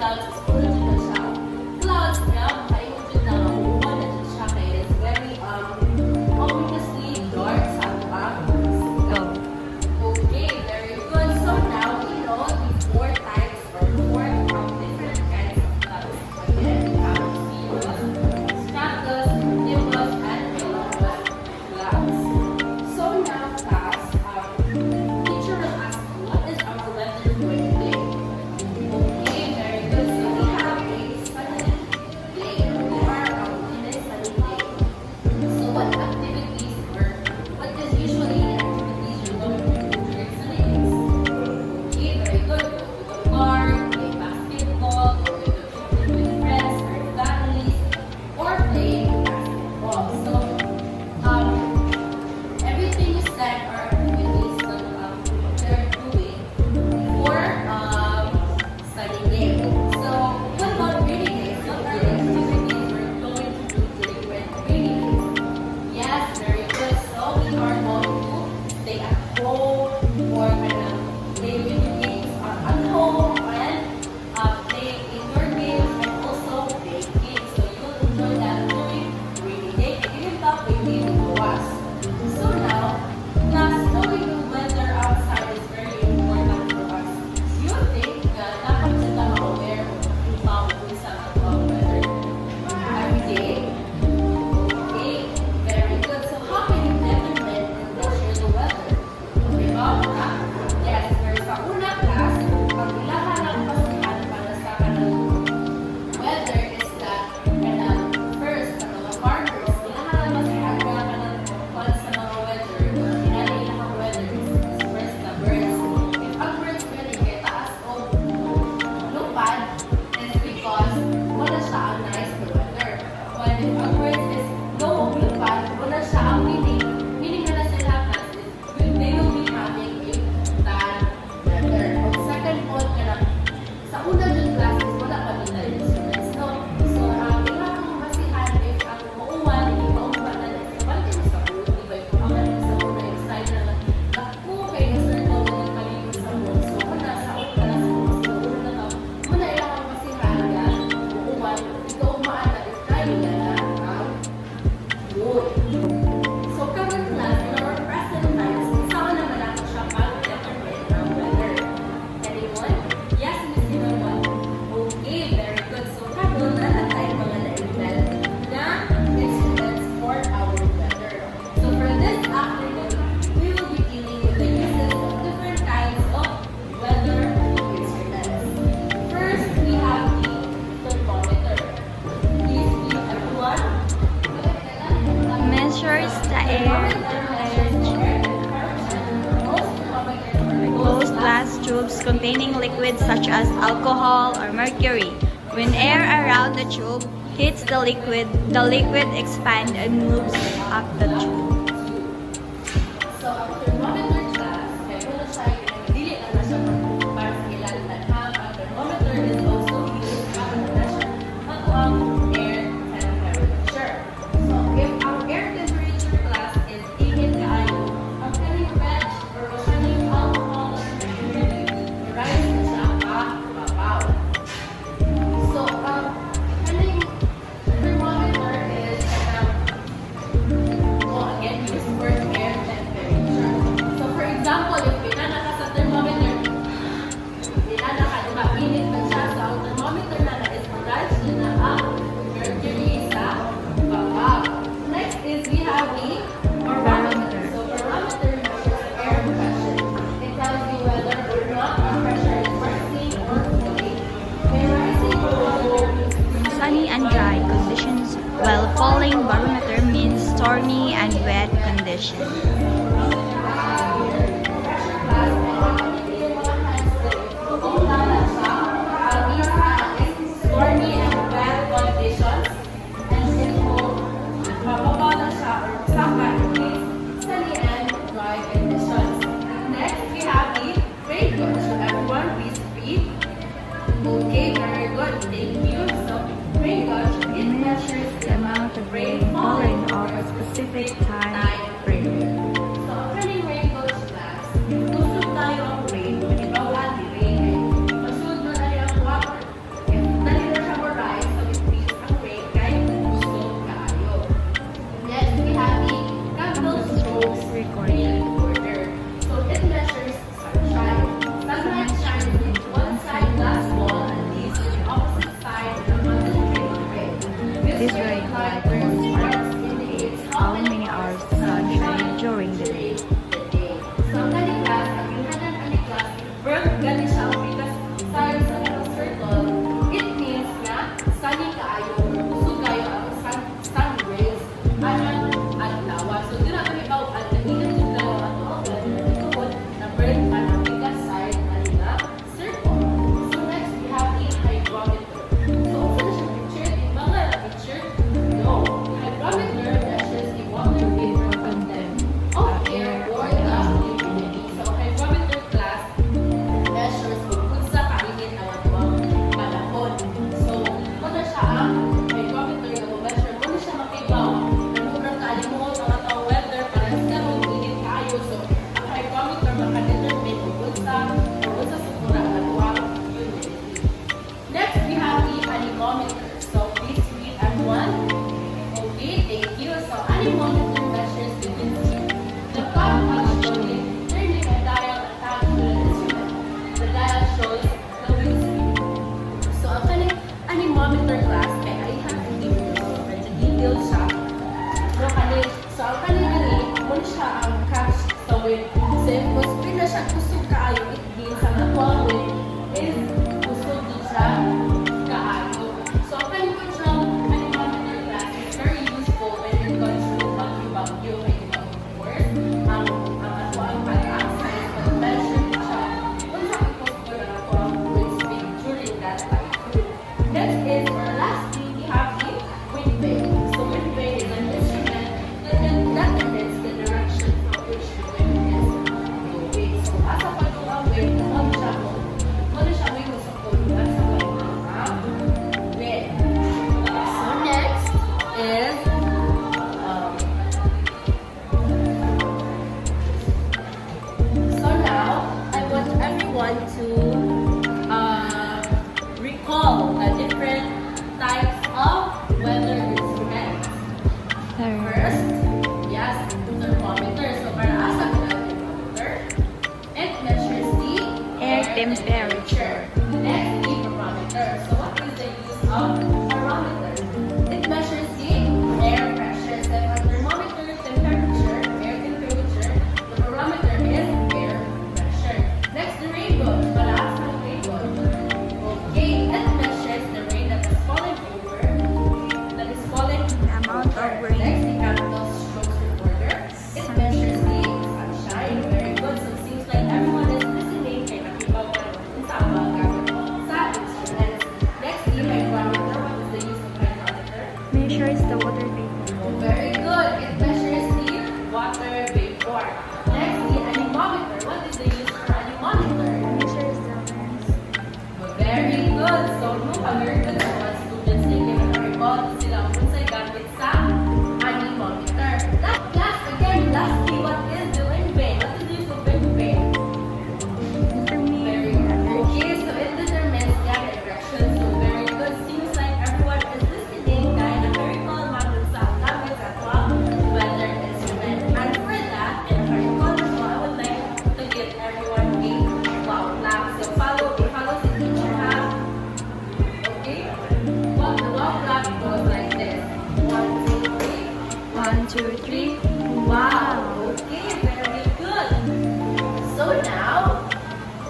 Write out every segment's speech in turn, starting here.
clouds is full of the siya. Clouds niya, makaingon dyan na mauwan na dyan siya kaya it's very ominously dark sa Go. Okay, very good. So now we know the four types or four different kinds of clouds. Again, we have cirrus, stratus, nimbus, and cumulus clouds. So now, class, teacher will ask, what is our weather for today? Okay, very good. So we have a sunny day. We are in a sunny day. So what activities or what is usually the activities you go to during sunny days? Okay, very good. Go to the park, play basketball, go to the picnic with friends or families, or play basketball. So everything you said are activities that they're doing for sunny day. So what about rainy days? What are the activities we're going to do during rainy days? Yes, very good. So we are going to stay at home or play video games at home and play indoor games and also baking. So you'll enjoy that during rainy day. Even though baby will was. So now, class, knowing the weather outside is very important for us. Do you think dapat sila ma-aware of kung sa weather every day? Okay, very good. So how can you determine and measure the weather? Okay ba? Yes, pero sa una class, ang ilahan ng basihan para sa kanang weather is that first, sa mga farmers, ilahan ng basihan para sa mga weather, ilahan weather is first the birds. If ang birds pwede kaya taas o lupad, is because wala siya ang nice na weather. When if ang birds is low o lupad, wala siya ang meaning na sila class is they will be having a bad weather. O second point ka lang, sa una dun class is wala pa nila instruments, no? So, kailangan mo masihan if ang mauwan, hindi mauwan na lang. So, balik mo sa ulo, di ba? Kung ang galing sa ulo, excited na lang. Naku, kay Mr. Daw na nagpaligod sa ulo. So, wala sa ulo na lang sa ulo na lang. Muna ilangan masihan ka, mauwan, ito umaan na, try nila na ang mood. So, current class, in our present times, isama naman natin siya pag-determine ng weather. Anyone? Yes, Miss Ivan. Okay, very good. So, karon na tayo mga na-email na instruments for our weather. So, for this afternoon, we will be dealing with the uses of different kinds of weather instruments. First, we have the thermometer. Please give everyone. Measures the air closed glass tubes containing liquids such as alcohol or mercury. When air around the tube hits the liquid expands and moves up the tube. So, ang thermometer class, kaya kung siya dili lang na siya para sa ilang tanhang, ang thermometer is also used para measure ang air temperature. So, if ang air temperature class is ihit kaayo, ang kaning bench or kaning alcohol or mercury, rise na siya kababaw. So, kaning thermometer is again used for air temperature. So, for example, if pinana ka sa thermometer, pinana ka, diba, init na siya. So, ang thermometer na is rise na ang mercury sa baba. Next is we have the barometer. So, barometer measures air pressure. It tells you whether or not our pressure is rising or falling. When rising, barometer means Sunny and dry conditions, while falling barometer means stormy and wet conditions. Stormy and wet conditions, and it will mababa na siya or saka sunny and dry conditions. Next, we have the rainfall. So everyone, please read. Okay, very good. Thank you. So rain gauge, it measures the amount of rain falling over a specific time frame. thermometer. So please read everyone. Okay, thank you. So anemometer measures the density. The top is showing turning a dial attached to the instrument. The dial shows the wind speed. So ang kaning anemometer class kay ay happy medyo detailed siya. So ang kaning kung siya ang catch sa wind. So if mas pina siya kusog kaayo, it means ang nakuha wind is kusog din siya kaayo. So ang kaning po siyang anemometer class is very useful when you're going through bagyo-bagyo kay diba of course. Ang ako ang pag-access pag-measure din siya. Kung sa kusog na ako ang wind speed during that time. Next is our last thing we have the wind vane. So wind vane is an instrument that determines the direction from which the wind is going. So asa pa ito ang wind, ano siya mo? Ano siya mo yung sa kulungan sa wind? So next is so now I want everyone to recall the different types of weather instruments. First, yes, thermometer. So para asa ka na thermometer? It measures the Air temperature. Next, the barometer. So what is the use of barometer? It measures the air pressure. So a thermometer temperature, air temperature. The barometer is air pressure. Next, the rainbow. Para asa ang rainbow? Okay, it measures the rain that is falling over. That is falling Amount of rain. Next, the capital strokes recorder. It measures the sunshine. Very good. So it seems like everyone is listening. Kaya nakibaw ka naman sa sa instruments. Next, the hygrometer. What is the use of hygrometer? Measures the water vapor. Oh, very good. It measures the water vapor. Next, the anemometer. What is the use for anemometer? Measures the winds. Very good. So, no, very good sa mga students na yung recall sila kung sa'y gamit sa anemometer. That class, again, lastly, what is the wind vane? What is the use of wind vane? Very good. Okay, so it determines the direction. So, very good. Seems like everyone is listening dahil na very call naman sa gamit sa weather instrument. And for that, in very call na I would like to give everyone a wow clap. So, follow the teacher ha. Okay? Well, the wow clap goes like this. 1, 2, 3. 1, 2, 3. Wow. Okay, very good. So now,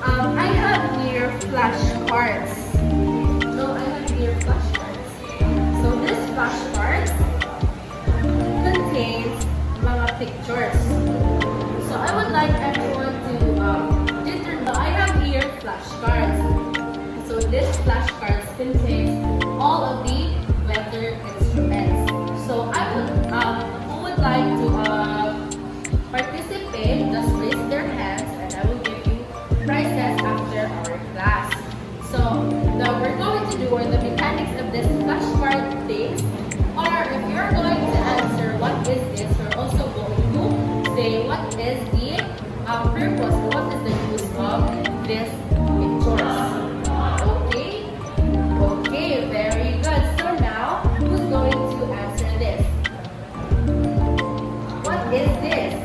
I have here flashcards. So I have here flashcards. So this flashcards contains mga pictures. So I would like everyone to determine. I have here flashcards. So this flashcards contains all of the weather instruments. So I would who would like to participate, just raise their hands and I will give you prizes after our class. So now we're going to do the mechanics of this flashcard things. Or if you're going to answer what is this, we're also going to say what is the purpose or what is the use of this pictures. Okay? Okay, very good. So now, who's going to answer this? What is this?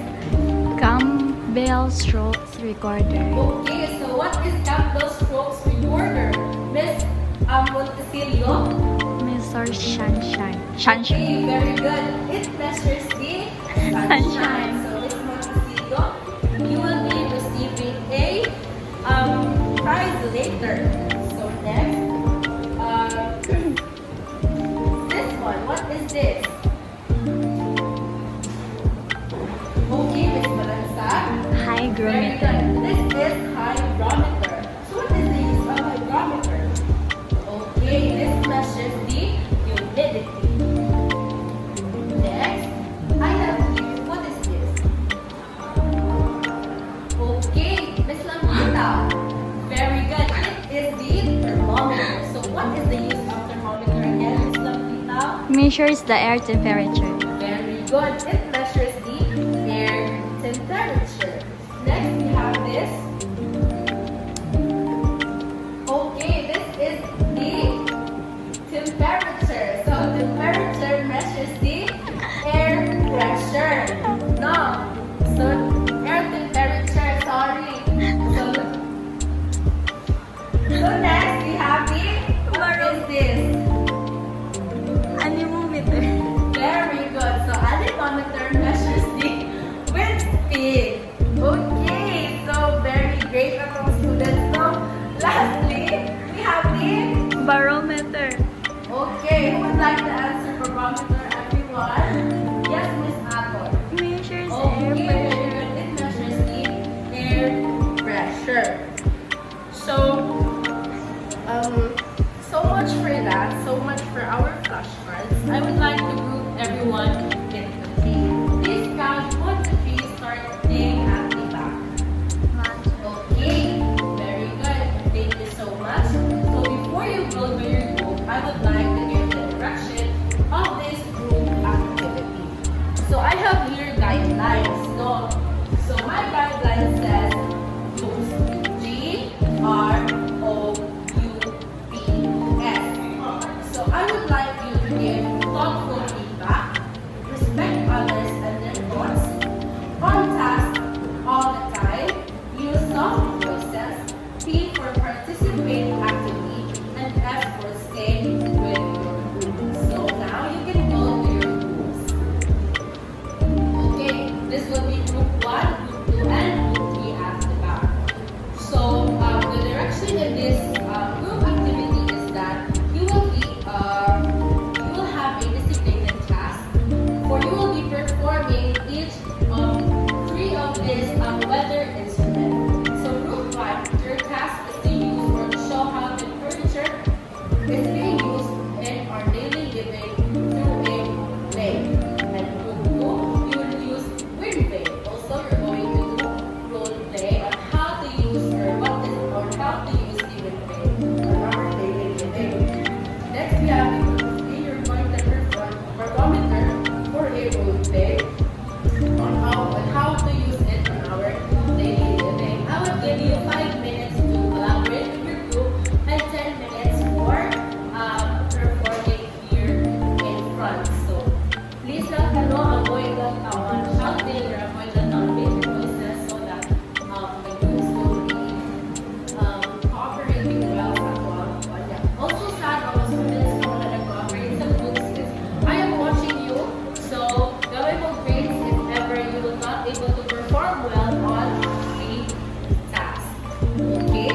Campbell Strokes Recorder. Okay, so what is Campbell Strokes Recorder? Miss Montecillo? Mr. Sunshine. Okay, very good. It measures the sunshine. So Miss Montecillo, you will be receiving a prize later. So next, this one. What is this? Okay, Miss Malansa. Very Hygrometer. good. This is hygrometer. So what is the use of hygrometer? Okay, this measures the humidity. Next, I have here, what is this? Okay, Miss Lamita. Very good. It is the thermometer. So what is the use of thermometer again, Miss Lamita? Measures the air temperature. Very good. It measures the air temperature. Next, we have this. Okay, this is the Okay, who would like to answer barometer, everyone? Yes, Miss Apple. Measures Okay, air very pressure. good. It measures the air pressure. So, so much for that. So much for our flashcards. I would like to group everyone into three. Please count 1 to 3, starting at the back. Okay, very good. Thank you so much. So before you go to your group, I would like to give the direction of this group activity. So I have here guidelines. No? So my guideline says groups GROUPS. So I would like you to give thoughtful feedback, respect others and their thoughts, on task all the time, use soft voices, P for participate actively, and S for stay with your group. So now you can go to your groups. Okay, this will be group 1, group 2, and group 3 at the back. So the direction in this group activity is that you will have a designated task, for you will be performing each of 3 of these weather instruments. So group 1, your task is to use or to show how the furniture is being used in our daily living through a play. And group 2, you will use wind play. Also, you're going to do role play on how to use or how to use the wind play on our daily living. Next, we have group 3, you're going to perform barometer for a role play on how to use it in our daily living. I will give you 5 minutes to collaborate with your group and 10 minutes for performing here in front. So please lang avoid the shouting or avoid the loud voices so that the groups will be cooperating well sa tuwang. Also sad ako students ko na nag-cooperate sa groups is I am watching you. So gawin mo grades if ever you will not able to perform well on the task. Okay?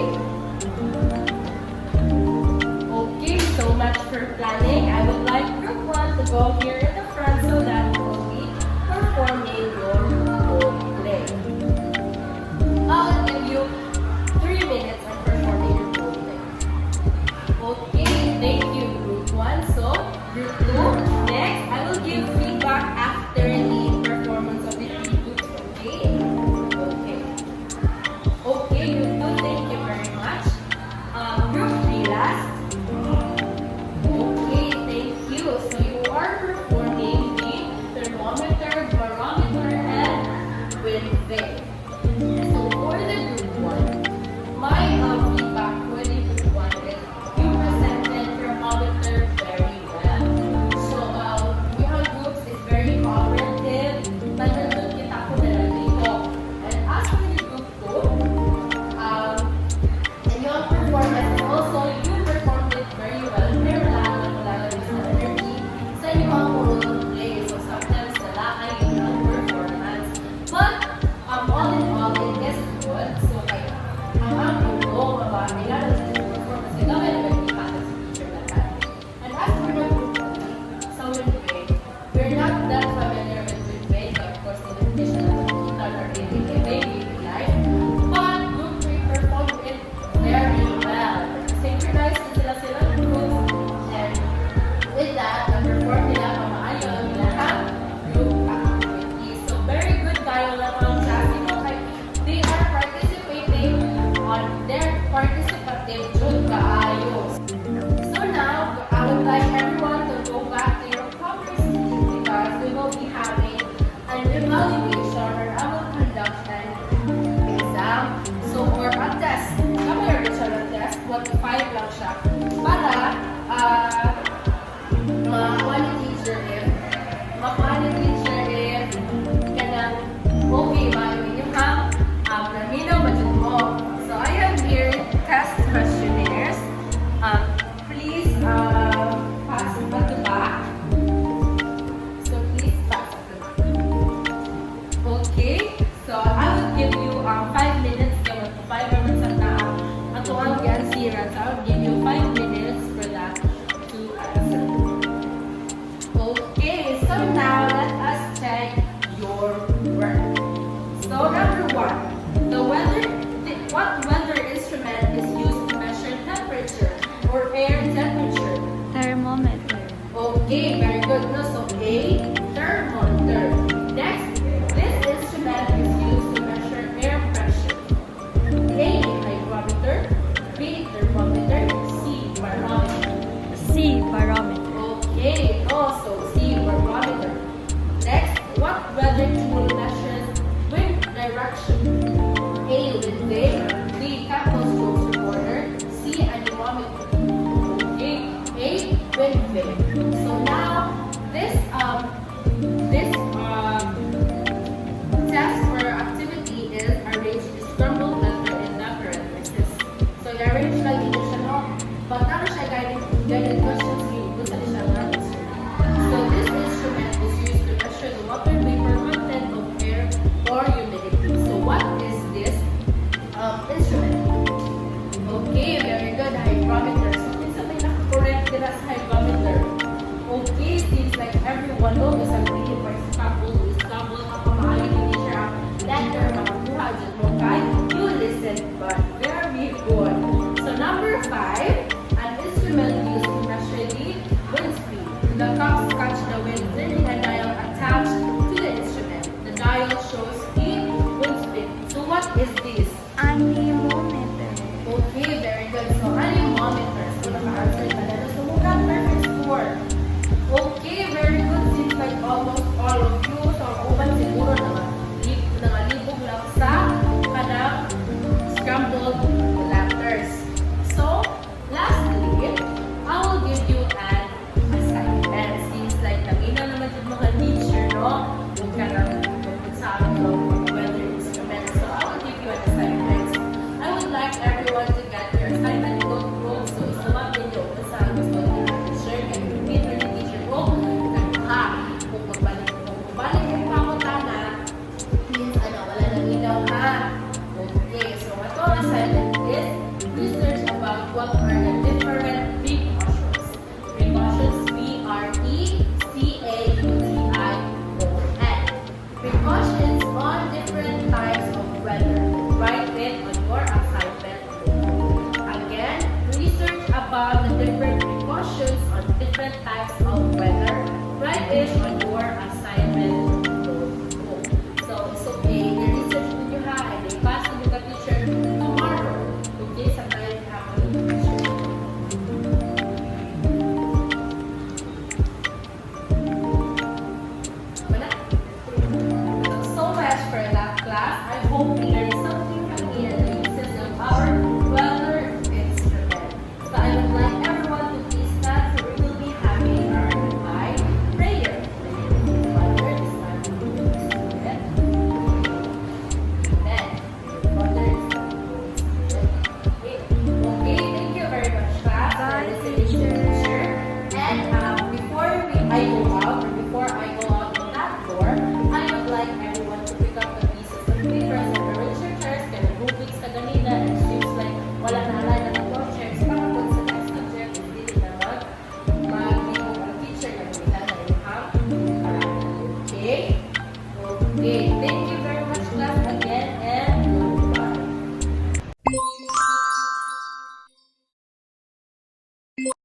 Okay, so much for planning. I would like group 1 to go here in the front so that you will be performing your role play. I'll give you 3 minutes of performing your role play. Okay, thank you, group 1. So, group 2, next, I will give feedback after the performance of the 3 groups, okay? Okay. Okay, group 2, thank you very much. Group 3 last. Okay, thank you. So you are performing the thermometer, barometer, and wind vane. So for the group 1, my feedback for the group 1 is you presented thermometer very well. So your groups is very cooperative. Nandun kita ko na lang dito. And as for the group 2, your performance is also you performed it very well. Pero wala sa energy sa inyong role play. So sometimes nalakay yung performance. But all in all, it is good. So kaya ang gulo, nila na sa performance nila, may nagpipata sa teacher na tayo. And as for the group sa wind vane, we're not that familiar with wind vane. Of course, the definition of the kita or daily living life. But group 3 performed it very well. Synchronized sila group. And with that, na-perform nila pamaayon lahat group activities. So very good kayo lang ang class. You know, like, they are participating on their participative group kaayos. So now, I would like everyone to go back to your proper seat because we will be having an evaluation or I will conduct an exam. So, or a test. Kamay rin siya ng test. 1 to 5 lang siya. Para, makuha ni teacher if kanang okay ba yung ham naminaw ba dyan mo. So, I have here test questionnaires. Please What weather instrument is used to measure temperature or air temperature? Thermometer. Okay, very good. No, so A, thermometer. Next, this instrument is used to measure air pressure. A, hygrometer. B, thermometer. C, barometer. C. Barometer. Okay, also C, barometer. Next, what weather tool measures wind direction? A, wind vane. B, Campbell strokes recorder. C, anemometer. Okay, A, wind vane. So now, this